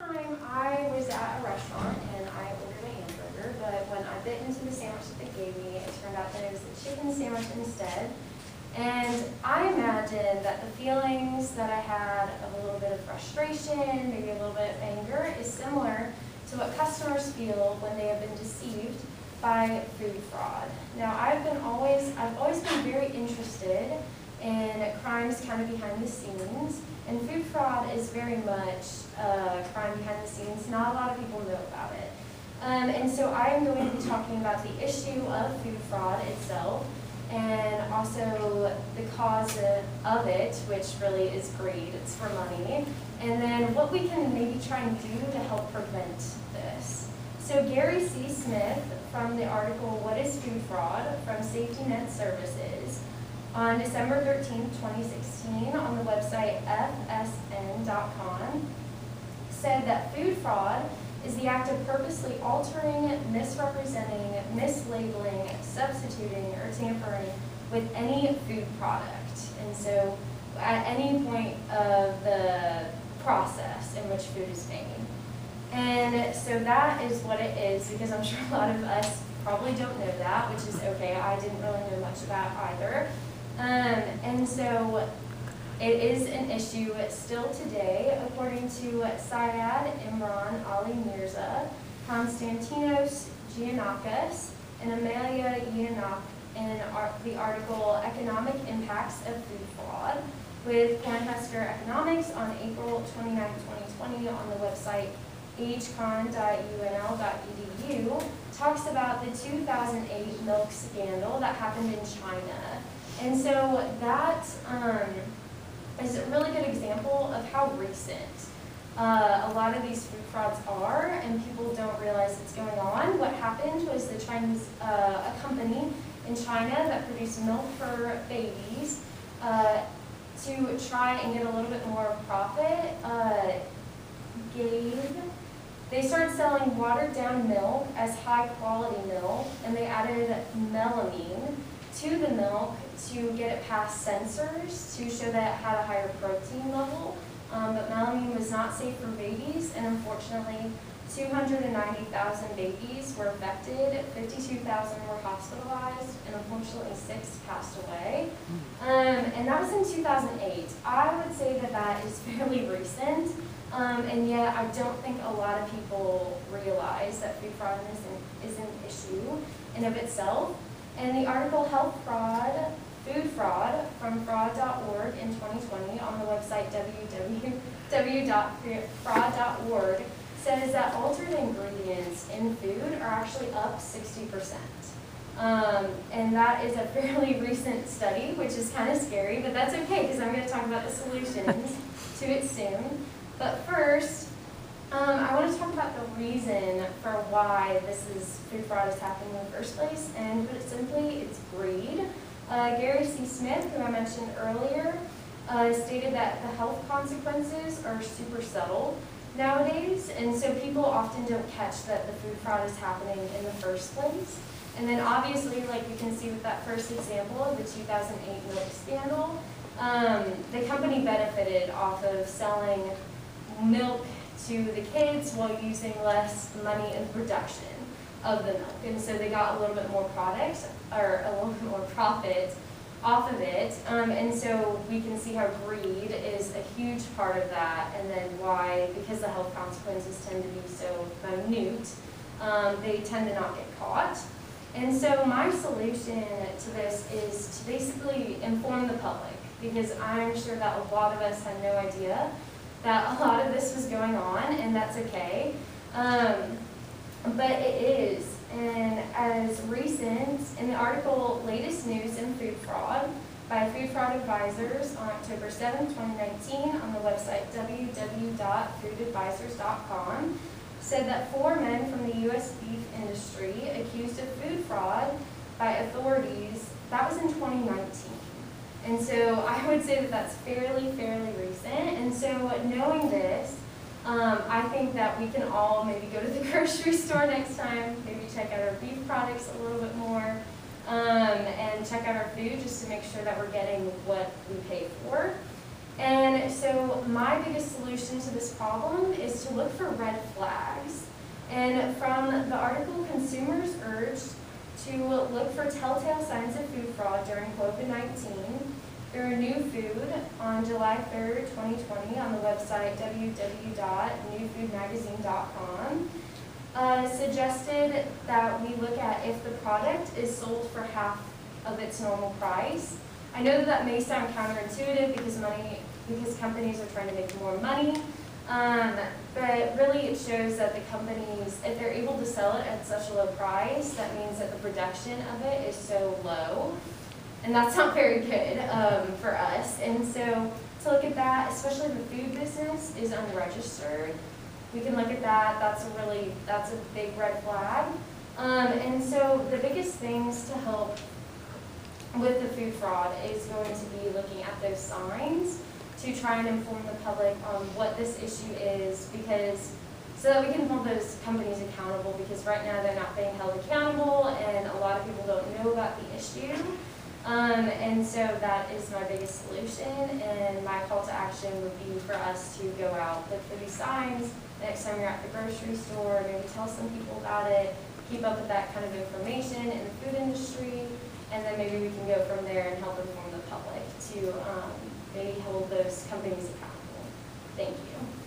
Time I was at a restaurant and I ordered a hamburger, but when I bit into the sandwich that they gave me, it turned out that it was a chicken sandwich instead. And I imagine that the feelings that I had of a little bit of frustration, maybe a little bit of anger, is similar to what customers feel when they have been deceived by food fraud. Now, I've always been very interested in crimes kind of behind the scenes, and food fraud is very much a crime behind the scenes. Not a lot of people know about it. And so I am going to be talking about the issue of food fraud itself, and also the cause of it, which really is greed, it's for money, and then what we can maybe try and do to help prevent this. So Gary C. Smith, from the article, What is Food Fraud? From Safety Net Services, on December 13, 2016, on the website fsn.com, said that food fraud is the act of purposely altering, misrepresenting, mislabeling, substituting, or tampering with any food product. And so at any point of the process in which food is made. And so that is what it is, because I'm sure a lot of us probably don't know that, which is okay. I didn't really know much about either. And so it is an issue still today, according to Syed Imran Ali Mirza, Konstantinos Giannakis, and Amelia Yannock in the article Economic Impacts of Food Fraud with Cornhusker Economics on April 29, 2020 on the website hcon.unl.edu, talks about the 2008 milk scandal that happened in China. And so that is a really good example of how recent a lot of these food frauds are, and people don't realize it's going on. What happened was the Chinese, a company in China that produced milk for babies, to try and get a little bit more profit, they started selling watered down milk as high quality milk, and they added melamine to the milk to get it past censors to show that it had a higher protein level. But melamine was not safe for babies, and unfortunately 290,000 babies were affected, 52,000 were hospitalized, and unfortunately 6 passed away. And that was in 2008. I would say that that is fairly recent, and yet I don't think a lot of people realize that food fraud is an issue in of itself. And the article Health Fraud, Food Fraud from fraud.org in 2020 on the website www.fraud.org says that altered ingredients in food are actually up 60%. And that is a fairly recent study, which is kind of scary, but that's okay because I'm going to talk about the solutions to it soon. But first, I want to talk about the reason for why food fraud is happening in the first place, and to put it simply, it's greed. Gary C. Smith, who I mentioned earlier, stated that the health consequences are super subtle nowadays, and so people often don't catch that the food fraud is happening in the first place. And then obviously, like we can see with that first example of the 2008 milk scandal, the company benefited off of selling milk to the kids while using less money in production of the milk. And so they got a little bit more product, or a little bit more profit off of it. And so we can see how greed is a huge part of that, and then why, because the health consequences tend to be so minute, they tend to not get caught. And so my solution to this is to basically inform the public, because I'm sure that a lot of us had no idea that a lot of this was going on, and that's okay. But it is, and as recent, in the article Latest News in Food Fraud by Food Fraud Advisors on October 7, 2019 on the website www.foodadvisors.com, said that 4 men from the U.S. beef industry accused of food fraud by authorities, that was in 2019. And so I would say that that's fairly recent. And so knowing this, I think that we can all maybe go to the grocery store next time, maybe check out our beef products a little bit more, and check out our food just to make sure that we're getting what we pay for. And so my biggest solution to this problem is to look for red flags. And from the article, consumers urged to look for telltale signs of food fraud during COVID-19 through New Food on July 3rd, 2020 on the website www.newfoodmagazine.com. Suggested that we look at if the product is sold for half of its normal price. I know that may sound counterintuitive because companies are trying to make more money, but really it shows that the companies, if they're able to sell it at such a low price, that means that the production of it is so low, and that's not very good for us. And so to look at that, especially if the food business is unregistered, we can look at that. That's a big red flag. And so the biggest things to help with the food fraud is going to be looking at those signs to try and inform the public on what this issue is, so that we can hold those companies accountable, because right now they're not being held accountable and a lot of people don't know about the issue. And so that is my biggest solution, and my call to action would be for us to go out, look for these signs. Next time you're at the grocery store, maybe tell some people about it, keep up with that kind of information in the food industry, and then maybe we can go from there and help inform the public to maybe hold those companies accountable. Thank you.